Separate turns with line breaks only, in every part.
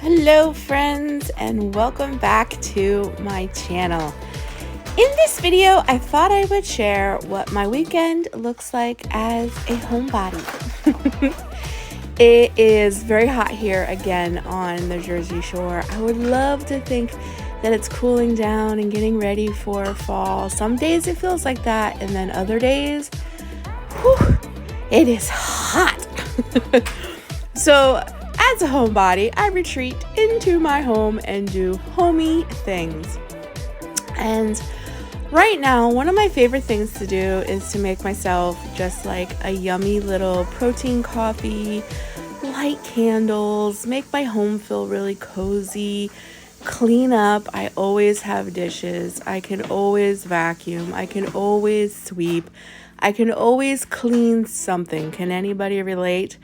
Hello friends, and welcome back to my channel. In this video, I thought I would share what my weekend looks like as a homebody. It is very hot here again on the Jersey Shore. I would love to think that it's cooling down and getting ready for fall. Some days it feels like that, and then other days, whew, it is hot. So as a homebody, I retreat into my home and do homey things. And right now, one of my favorite things to do is to make myself just like a yummy little protein coffee, light candles, make my home feel really cozy, clean up. I always have dishes. I can always vacuum. I can always sweep. I can always clean something. Can anybody relate?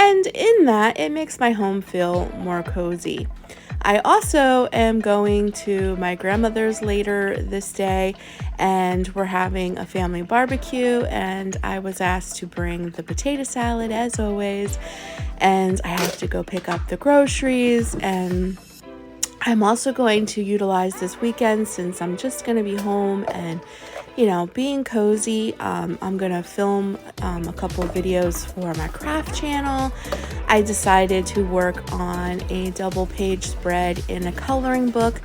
And in that, it makes my home feel more cozy. I also am going to my grandmother's later this day, and we're having a family barbecue, and I was asked to bring the potato salad as always, and I have to go pick up the groceries. And I'm also going to utilize this weekend, since I'm just going to be home and being cozy. I'm gonna film a couple of videos for my craft channel. I decided to work on a double page spread in a coloring book.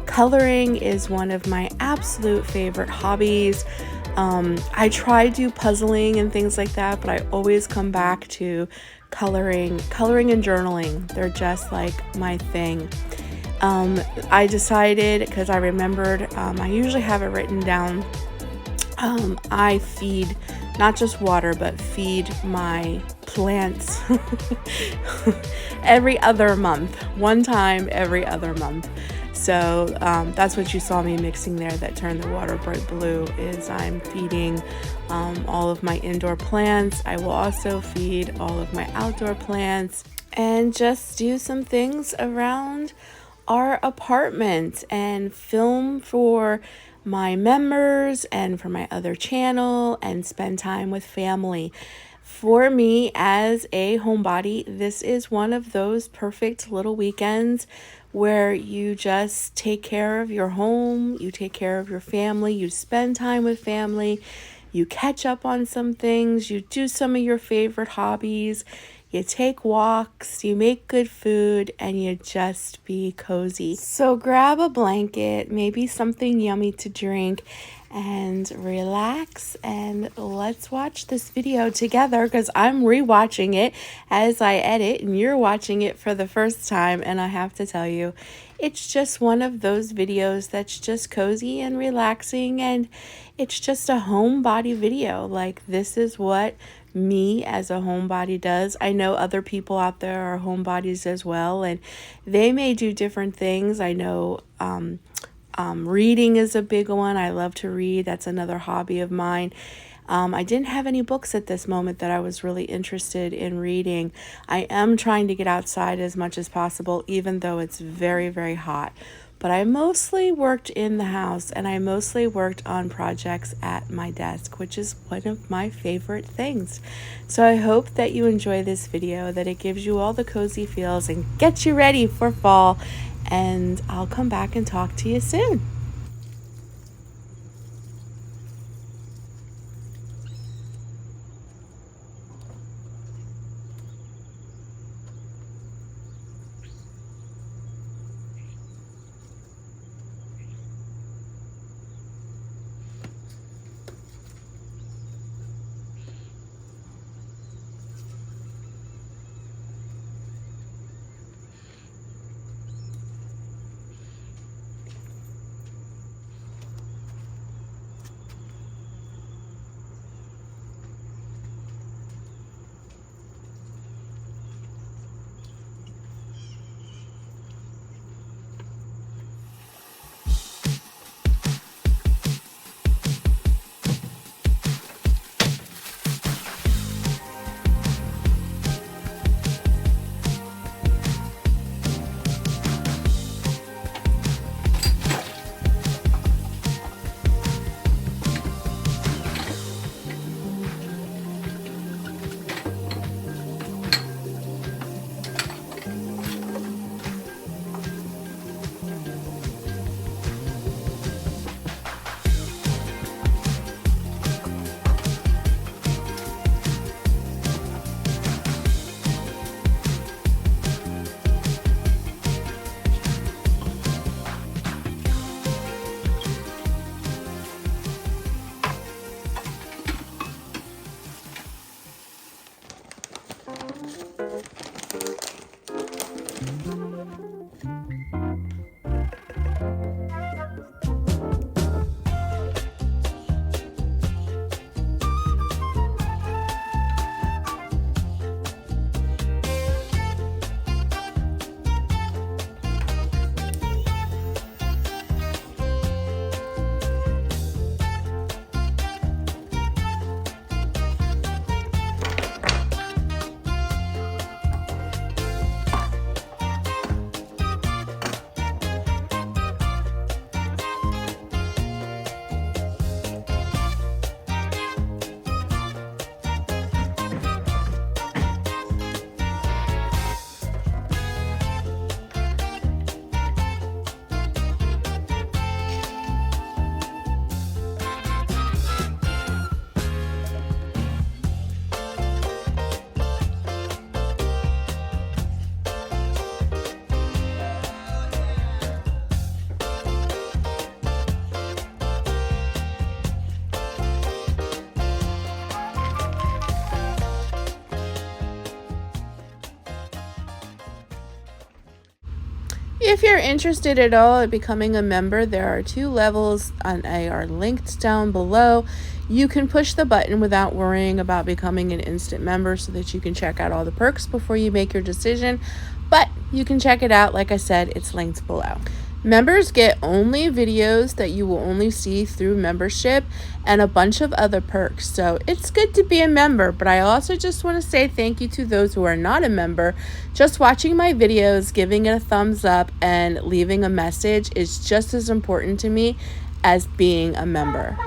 Coloring is one of my absolute favorite hobbies. I try to do puzzling and things like that, but I always come back to coloring and journaling. They're just like my thing. I decided, because I remembered, I usually have it written down. I feed not just water, but feed my plants every other month, one time every other month. So that's what you saw me mixing there that turned the water bright blue, is I'm feeding all of my indoor plants. I will also feed all of my outdoor plants and just do some things around our apartment and film for my members and for my other channel and spend time with family. For me as a homebody, this is one of those perfect little weekends where you just take care of your home, you take care of your family, you spend time with family, you catch up on some things, you do some of your favorite hobbies, you take walks, you make good food, and you just be cozy. So grab a blanket, maybe something yummy to drink, and relax, and let's watch this video together, because I'm rewatching it as I edit and you're watching it for the first time. And I have to tell you, it's just one of those videos that's just cozy and relaxing, and it's just a homebody video. Like, this is what me as a homebody does. I know other people out there are homebodies as well, and they may do different things. I know reading is a big one. I love to read. That's another hobby of mine. I didn't have any books at this moment that I was really interested in reading. I am trying to get outside as much as possible, even though it's very, very hot. But I mostly worked in the house, and I mostly worked on projects at my desk, which is one of my favorite things. So I hope that you enjoy this video, that it gives you all the cozy feels and gets you ready for fall. And I'll come back and talk to you soon. If you're interested at all in becoming a member, there are 2 levels and they are linked down below. You can push the button without worrying about becoming an instant member so that you can check out all the perks before you make your decision, but you can check it out. Like I said, it's linked below. Members get only videos that you will only see through membership and a bunch of other perks. So it's good to be a member, but I also just want to say thank you to those who are not a member. Just watching my videos, giving it a thumbs up, and leaving a message is just as important to me as being a member.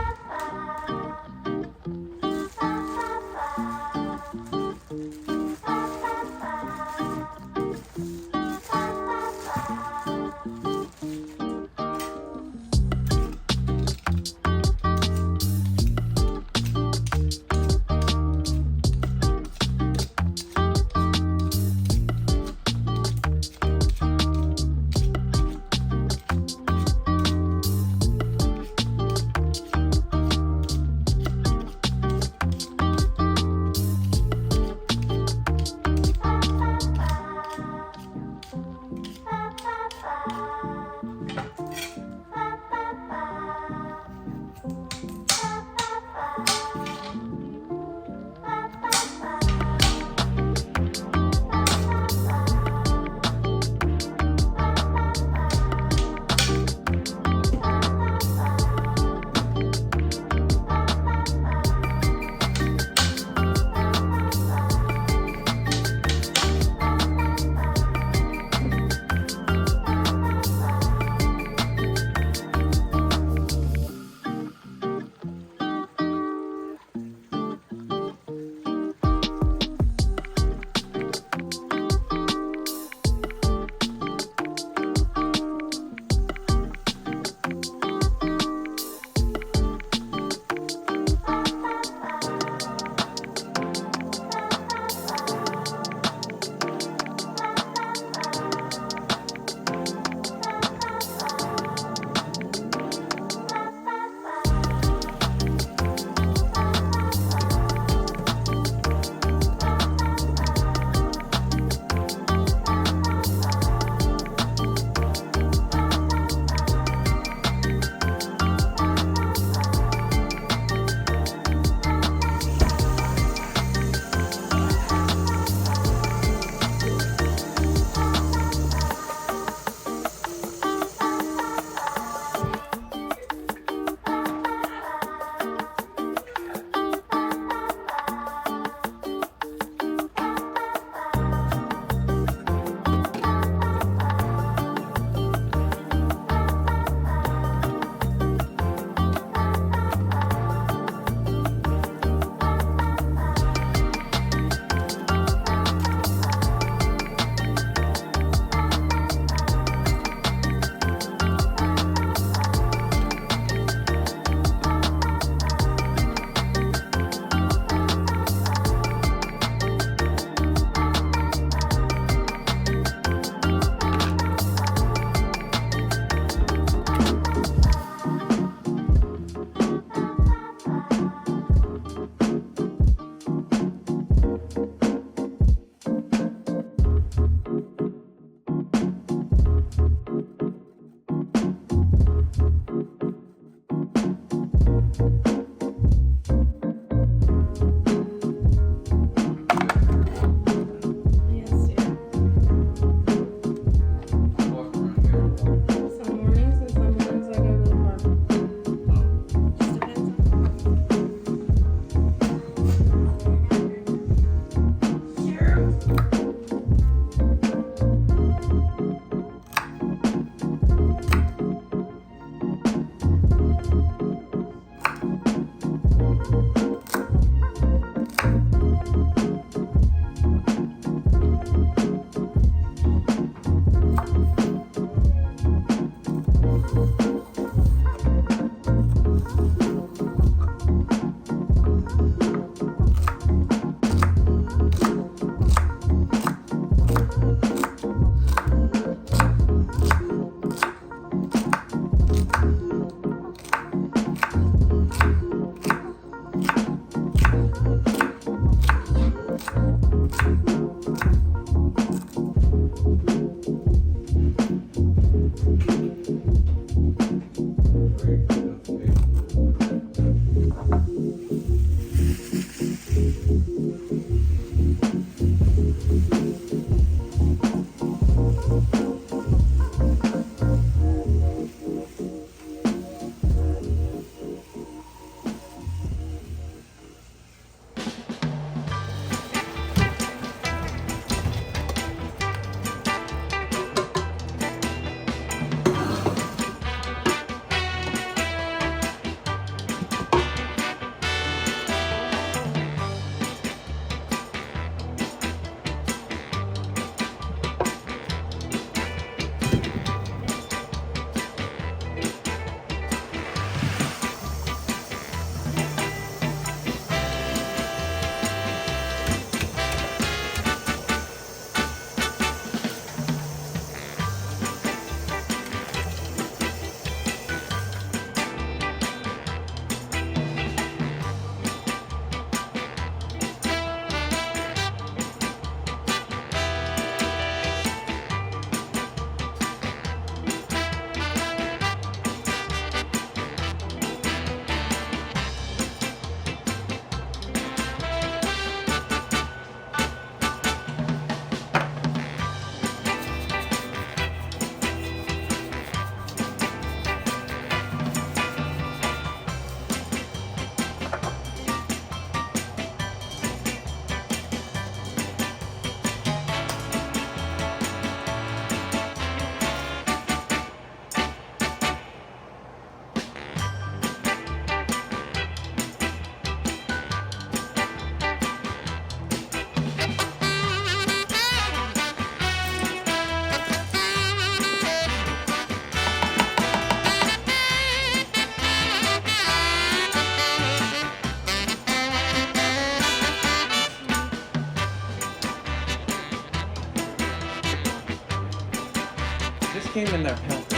This came in their package.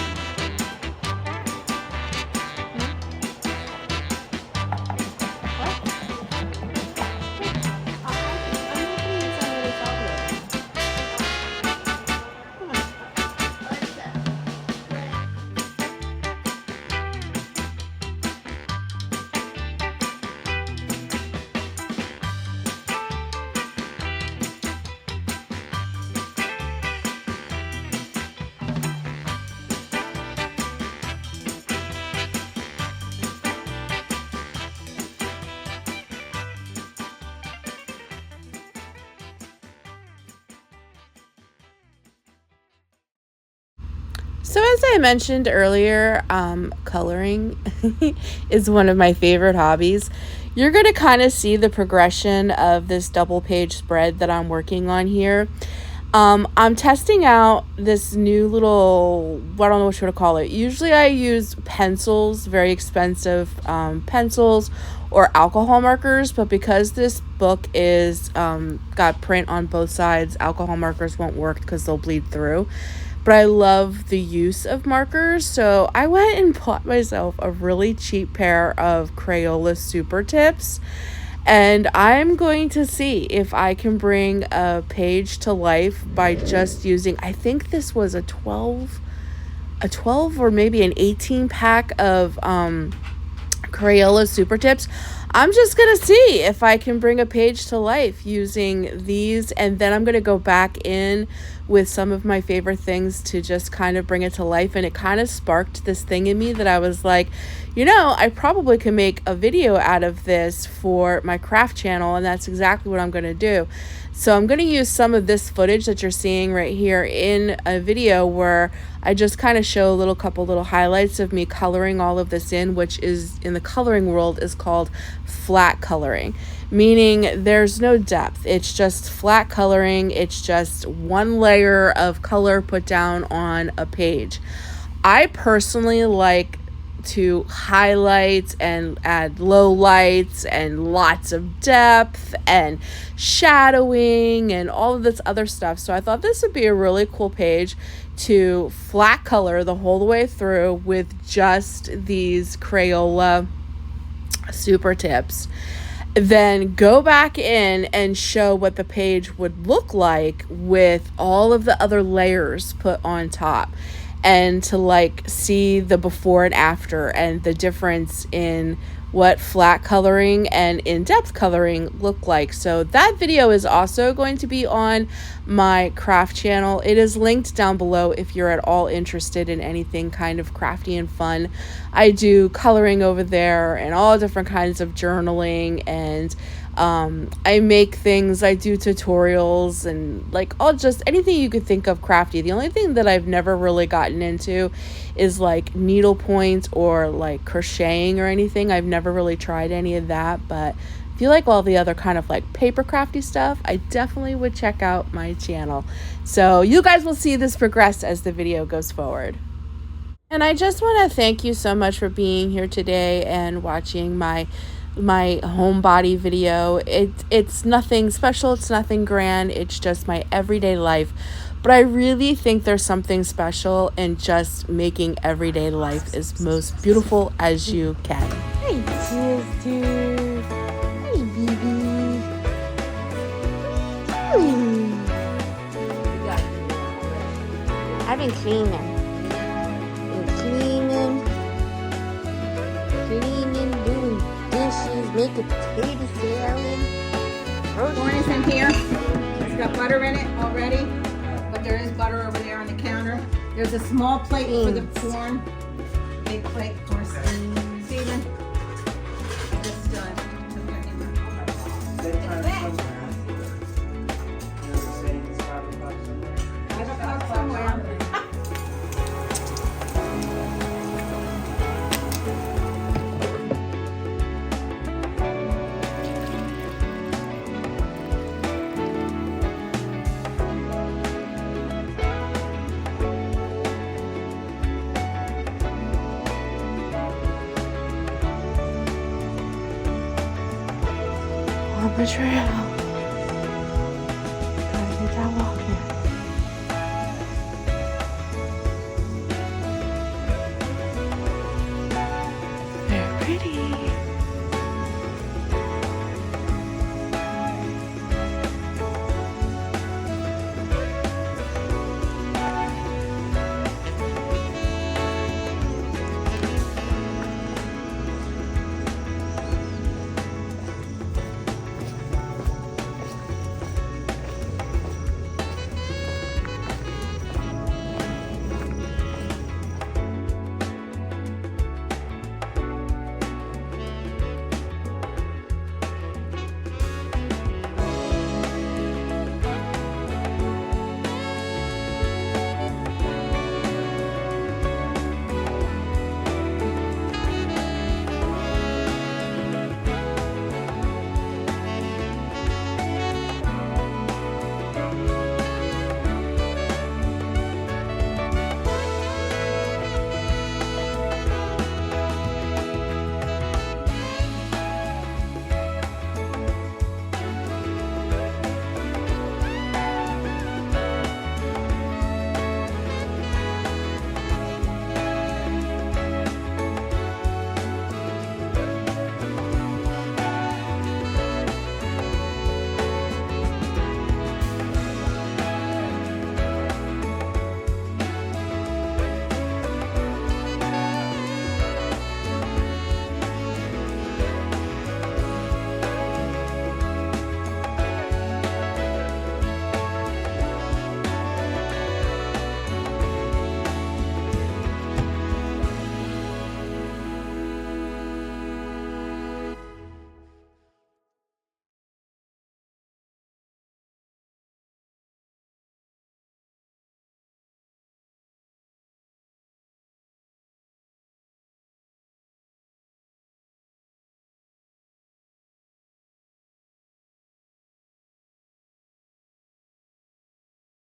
So as I mentioned earlier, coloring is one of my favorite hobbies. You're going to kind of see the progression of this double page spread that I'm working on here. I'm testing out this new little, I don't know what you want to call it. Usually I use pencils, very expensive pencils or alcohol markers, but because this book is got print on both sides, alcohol markers won't work because they'll bleed through. But I love the use of markers, so I went and bought myself a really cheap pair of Crayola Super Tips. And I'm going to see if I can bring a page to life by just using, I think this was a 12 or maybe an 18 pack of Crayola Super Tips. I'm just going to see if I can bring a page to life using these, and then I'm going to go back in with some of my favorite things to just kind of bring it to life. And it kind of sparked this thing in me that I was like, I probably could make a video out of this for my craft channel, and that's exactly what I'm going to do. So I'm going to use some of this footage that you're seeing right here in a video where I just kind of show a couple little highlights of me coloring all of this in, which is in the coloring world is called flat coloring, meaning there's no depth. It's just flat coloring. It's just one layer of color put down on a page. I personally like to highlight and add low lights and lots of depth and shadowing and all of this other stuff. So I thought this would be a really cool page to flat color the whole way through with just these Crayola Super Tips. then go back in and show what the page would look like with all of the other layers put on top, and to like see the before and after and the difference in what flat coloring and in-depth coloring look like. So that video is also going to be on my craft channel. It is linked down below if you're at all interested in anything kind of crafty and fun. I do coloring over there and all different kinds of journaling, and I make things, I do tutorials, and like all just anything you could think of crafty. The only thing that I've never really gotten into is like needlepoint or like crocheting or anything. I've never really tried any of that, but if you like all the other kind of like paper crafty stuff, I definitely would check out my channel. So you guys will see this progress as the video goes forward. And I just want to thank you so much for being here today and watching my homebody video. It's nothing special, it's nothing grand, it's just my everyday life. But I really think there's something special in just making everyday life as most beautiful as you can. Hey, sister. Hey, baby. I've been cleaning. Doing dishes, making potato salad.
Corn is in here. It's got butter in it already, but there is butter over there on the counter. There's a small plate for the corn, big plate for Steven. This is done. 5 o'clock somewhere.
On the trail.